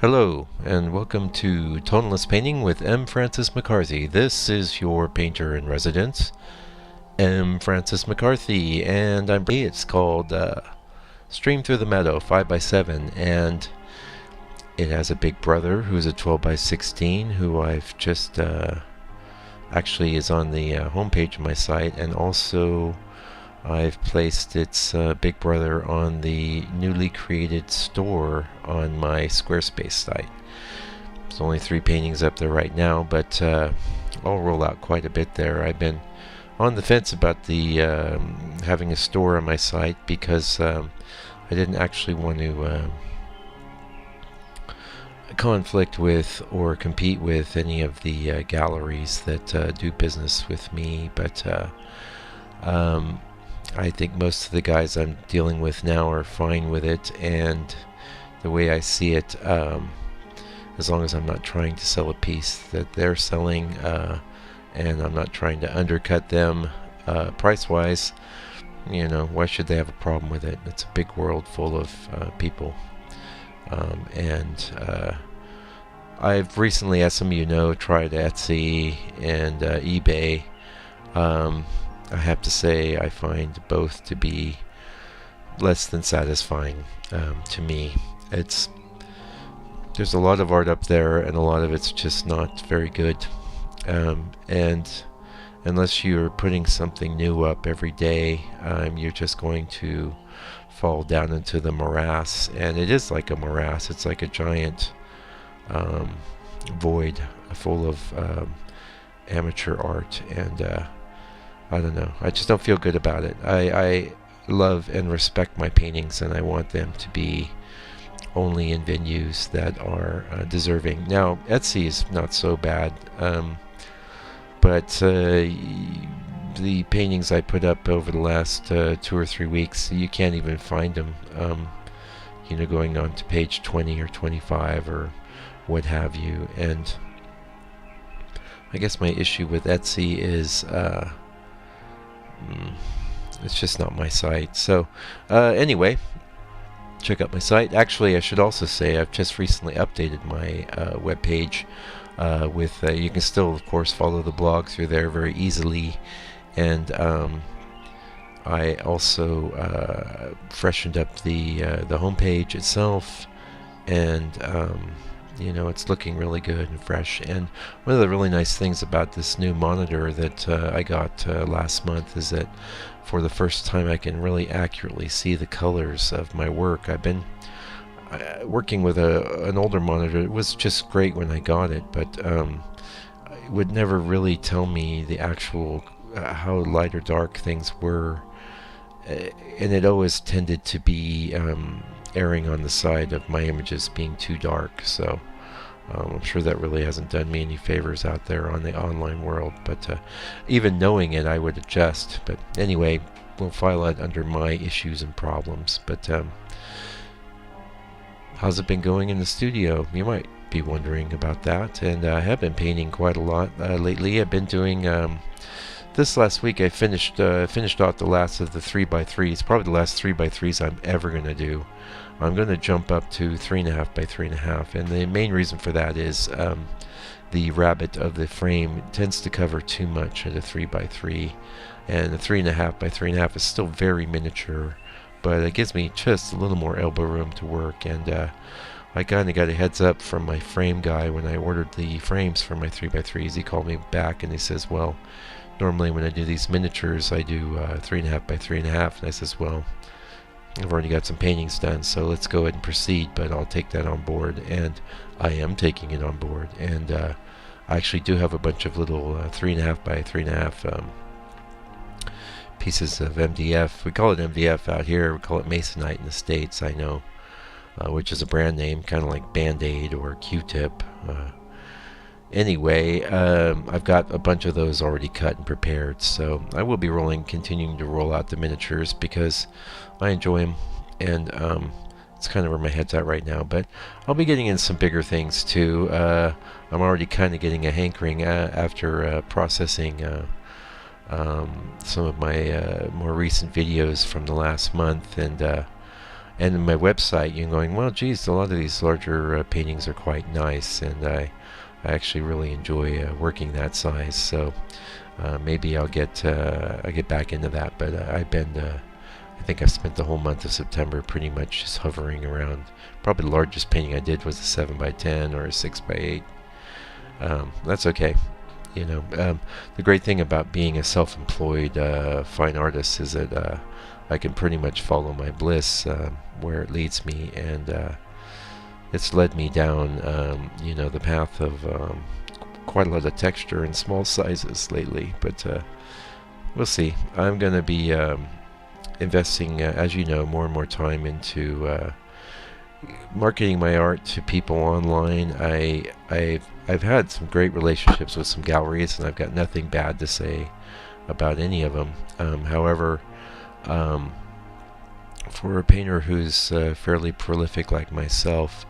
Hello, and welcome to Tonalist Painting with M. Francis McCarthy. This is your painter in residence, M. Francis McCarthy, and it's called Stream Through the Meadow 5x7, and it has a big brother who's a 12x16 who I've just actually is on the homepage of my site, and also I've placed its big brother on the newly created store on my Squarespace site. There's only 3 paintings up there right now, but I'll roll out quite a bit there. I've been on the fence about the having a store on my site because I didn't actually want to conflict with or compete with any of the galleries that do business with me, but I think most of the guys I'm dealing with now are fine with it, and the way I see it, as long as I'm not trying to sell a piece that they're selling, and I'm not trying to undercut them price-wise, you know, why should they have a problem with it? It's a big world full of people, and I've recently, as some of you know, tried Etsy and eBay. I have to say I find both to be less than satisfying to me. There's a lot of art up there, and a lot of it's just not very good. And unless you're putting something new up every day, you're just going to fall down into the morass. And it is like a morass. It's like a giant void full of amateur art, and I don't know. I just don't feel good about it. I love and respect my paintings, and I want them to be only in venues that are deserving. Now, Etsy is not so bad, but the paintings I put up over the last 2 or 3 weeks, you can't even find them. You know, going on to page 20 or 25 or what have you. And I guess my issue with Etsy is it's just not my site. So anyway, check out my site. Actually, I should also say I've just recently updated my webpage with you can still, of course, follow the blog through there very easily, and I also freshened up the homepage itself, and you know, it's looking really good and fresh. And one of the really nice things about this new monitor that I got last month is that for the first time I can really accurately see the colors of my work. I've been working with an older monitor. It was just great when I got it, but it would never really tell me the actual how light or dark things were, and it always tended to be erring on the side of my images being too dark. So I'm sure that really hasn't done me any favors out there on the online world, but even knowing it, I would adjust. But anyway, we'll file it under my issues and problems. But how's it been going in the studio? You might be wondering about that. And I have been painting quite a lot lately. I've been doing this last week I finished off the last of the 3x3s, probably the last 3x3s I'm ever going to do. I'm going to jump up to 3.5 by 3.5, and the main reason for that is the rabbit of the frame tends to cover too much at a 3x3, and the 3.5 by 3.5 is still very miniature, but it gives me just a little more elbow room to work. And I kind of got a heads up from my frame guy when I ordered the frames for my 3x3s. He called me back and he says, well, normally when I do these miniatures I do 3.5 by 3.5, and I says, well, I've already got some paintings done, so let's go ahead and proceed, but I'll take that on board. And I am taking it on board, and I actually do have a bunch of little 3.5 by 3.5 pieces of MDF. We call it MDF out here, we call it Masonite in the States, I know, which is a brand name, kind of like Band-Aid or Q-Tip. Anyway, I've got a bunch of those already cut and prepared, so I will be continuing to roll out the miniatures because I enjoy them, and it's kind of where my head's at right now. But I'll be getting in some bigger things too. I'm already kind of getting a hankering after processing some of my more recent videos from the last month, and and my website, you're going, well, geez, a lot of these larger paintings are quite nice, and I actually really enjoy working that size. So maybe I'll get back into that. But I've been I think I've spent the whole month of September pretty much just hovering around. Probably the largest painting I did was a 7x10 or a 6x8. That's okay. The great thing about being a self-employed fine artist is that I can pretty much follow my bliss where it leads me, and it's led me down, the path of quite a lot of texture and small sizes lately. But we'll see. I'm going to be investing, as you know, more and more time into marketing my art to people online. I've had some great relationships with some galleries, and I've got nothing bad to say about any of them. However, for a painter who's fairly prolific like myself,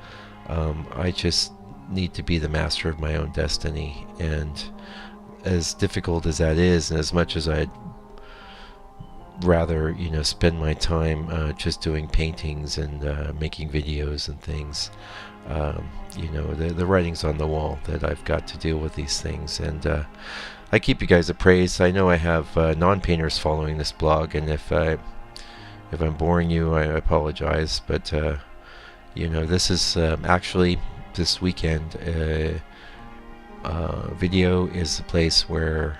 I just need to be the master of my own destiny. And as difficult as that is, and as much as I'd rather spend my time just doing paintings and making videos and things, the writing's on the wall that I've got to deal with these things. And I keep you guys appraised. I know I have non-painters following this blog, and if I'm boring you, I apologize. But this is actually this weekend. Video is the place where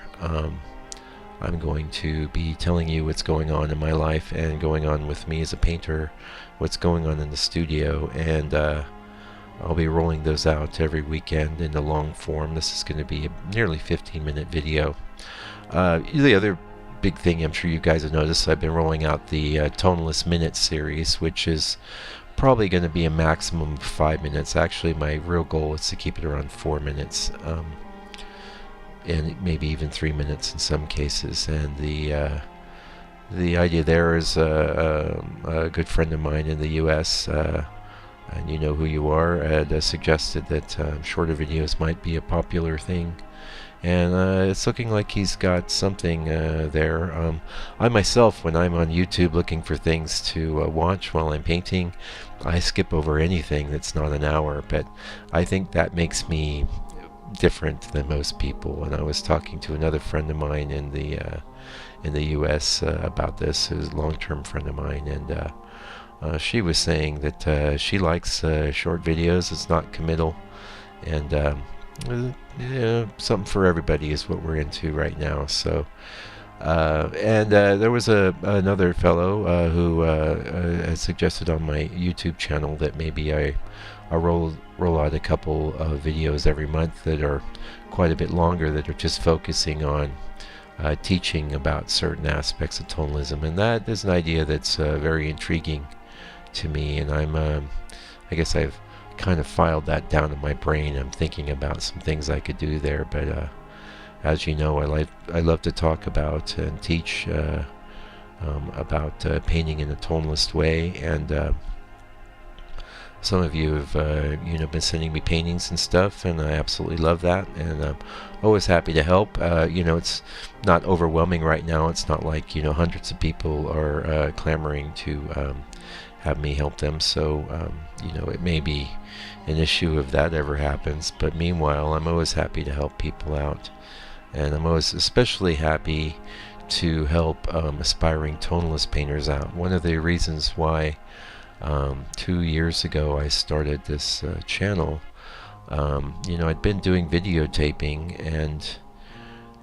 I'm going to be telling you what's going on in my life and going on with me as a painter, what's going on in the studio, and I'll be rolling those out every weekend in the long form. This is going to be a nearly 15-minute video. The other big thing I'm sure you guys have noticed, I've been rolling out the Tonalist Minutes series, which is probably going to be a maximum of 5 minutes. Actually, my real goal is to keep it around 4 minutes. And maybe even 3 minutes in some cases. And the idea there is a good friend of mine in the U.S., and you know who you are, had suggested that shorter videos might be a popular thing. And it's looking like he's got something there. I myself, when I'm on YouTube looking for things to watch while I'm painting, I skip over anything that's not an hour. But I think that makes me different than most people. And I was talking to another friend of mine in the U.S. About this, who's a long-term friend of mine, and she was saying that she likes short videos. It's not committal, and something for everybody is what we're into right now. So there was another fellow who had suggested on my YouTube channel that maybe I roll out a couple of videos every month that are quite a bit longer, that are just focusing on teaching about certain aspects of tonalism. And that is an idea that's very intriguing to me, and I guess I've kind of filed that down in my brain. I'm thinking about some things I could do there, but as you know, I love to talk about and teach about painting in a tonalist way, and some of you have been sending me paintings and stuff, and I absolutely love that, and I'm always happy to help. It's not overwhelming right now. It's not like hundreds of people are clamoring to have me help them, so it may be an issue if that ever happens, but meanwhile I'm always happy to help people out, and I'm always especially happy to help aspiring tonalist painters out. One of the reasons why 2 years ago I started this channel, I'd been doing videotaping, and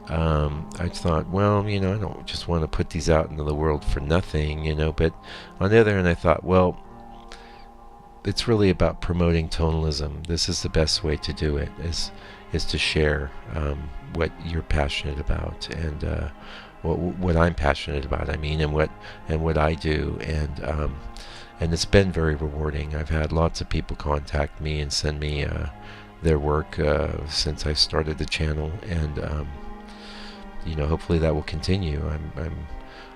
I thought, well, I don't just want to put these out into the world for nothing, but on the other hand I thought, well, it's really about promoting tonalism. This is the best way to do it, is to share what you're passionate about, and what I'm passionate about, and what I do, and it's been very rewarding. I've had lots of people contact me and send me their work since I started the channel, and hopefully that will continue.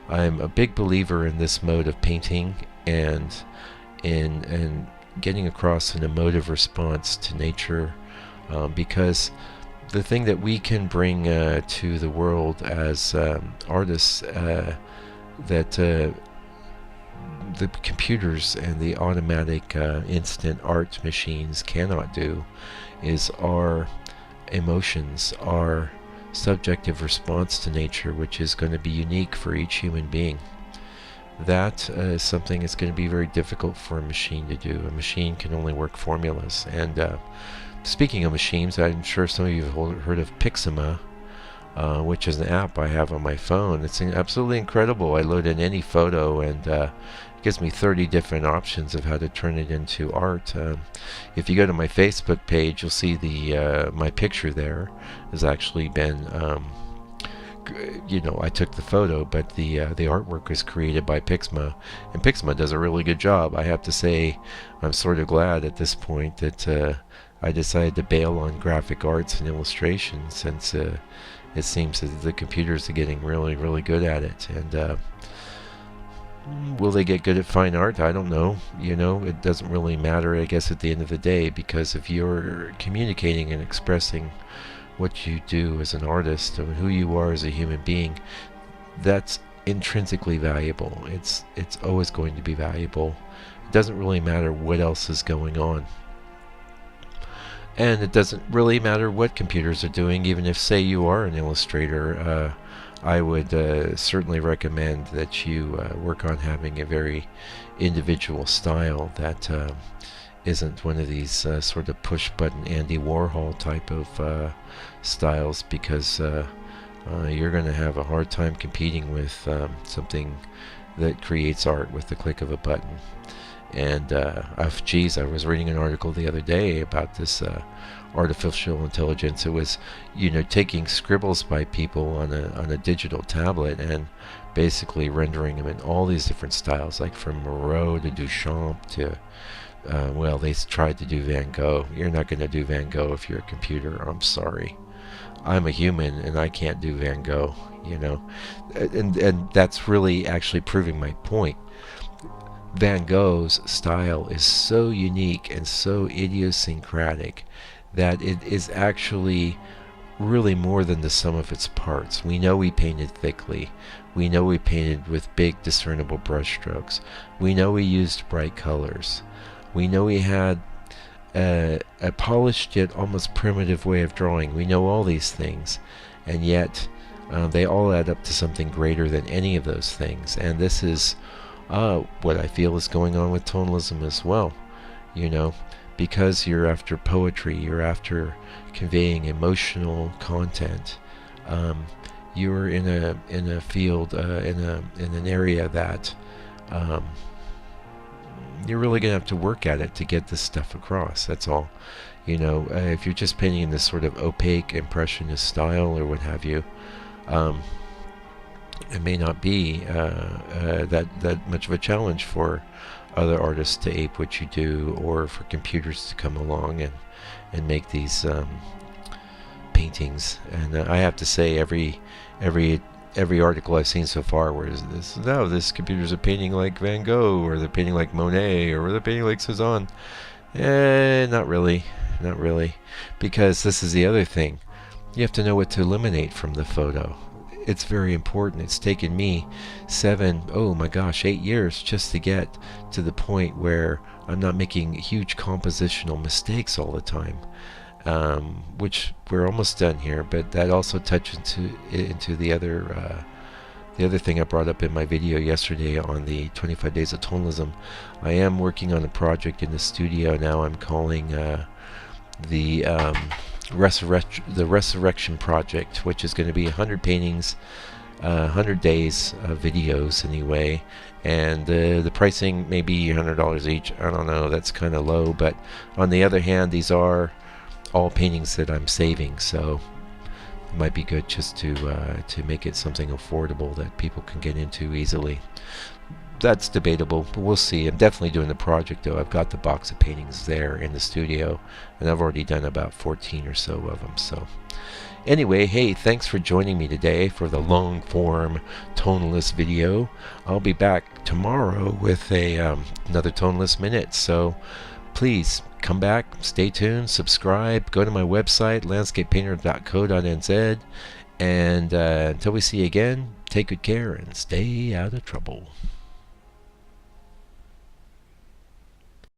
I'm a big believer in this mode of painting, and in getting across an emotive response to nature, because the thing that we can bring to the world as artists that the computers and the automatic instant art machines cannot do is our emotions, our subjective response to nature, which is going to be unique for each human being. That is something that's going to be very difficult for a machine to do. A machine can only work formulas. And speaking of machines, I'm sure some of you have heard of Pixima, which is an app I have on my phone. It's absolutely incredible. I load in any photo and it gives me 30 different options of how to turn it into art. If you go to my Facebook page, you'll see my picture there has actually been, I took the photo, but the artwork was created by Pixma, and Pixma does a really good job. I have to say, I'm sort of glad at this point that I decided to bail on graphic arts and illustration, since it seems that the computers are getting really, really good at it. And will they get good at fine art? I don't know. It doesn't really matter, I guess, at the end of the day, because if you're communicating and expressing what you do as an artist and who you are as a human being, that's intrinsically valuable. It's always going to be valuable. It doesn't really matter what else is going on. And it doesn't really matter what computers are doing, even if, say, you are an illustrator. I would certainly recommend that you work on having a very individual style that isn't one of these sort of push-button Andy Warhol type of styles, because you're going to have a hard time competing with something that creates art with the click of a button. And geez, I was reading an article the other day about this artificial intelligence. It was, taking scribbles by people on a digital tablet and basically rendering them in all these different styles, like from Moreau to Duchamp to well, they tried to do Van Gogh. You're not going to do Van Gogh if you're a computer. I'm sorry. I'm a human and I can't do Van Gogh, and that's really actually proving my point. Van Gogh's style is so unique and so idiosyncratic that it is actually really more than the sum of its parts. We know he painted thickly. We know he painted with big discernible brushstrokes. We know he used bright colors. We know he had a polished yet almost primitive way of drawing. We know all these things, and yet they all add up to something greater than any of those things. And this is what I feel is going on with tonalism as well. Because you're after poetry, you're after conveying emotional content. You're in a field, in an area that you're really going to have to work at it to get this stuff across. That's all. If you're just painting in this sort of opaque impressionist style or what have you, it may not be that much of a challenge for other artists to ape what you do, or for computers to come along and make these paintings. And I have to say, every article I've seen so far where this computers are painting like Van Gogh, or they're painting like Monet, or they're painting like Cezanne. Not really, because this is the other thing. You have to know what to eliminate from the photo. It's very important. It's taken me 8 years just to get to the point where I'm not making huge compositional mistakes all the time, which we're almost done here. But that also touches into the other thing I brought up in my video yesterday on the 25 Days of Tonalism. I am working on a project in the studio now. I'm calling the Resurrection Project, which is going to be 100 paintings, 100 days of videos anyway, and the pricing may be $100 each. I don't know, that's kind of low, but on the other hand, these are all paintings that I'm saving, so it might be good just to make it something affordable that people can get into easily. That's debatable, but we'll see. I'm definitely doing the project, though. I've got the box of paintings there in the studio, and I've already done about 14 or so of them. So anyway, hey, thanks for joining me today for the long form Tonalist video. I'll be back tomorrow with another Tonalist Minute, so please come back, stay tuned, subscribe, go to my website, landscapepainter.co.nz, and until we see you again, take good care and stay out of trouble.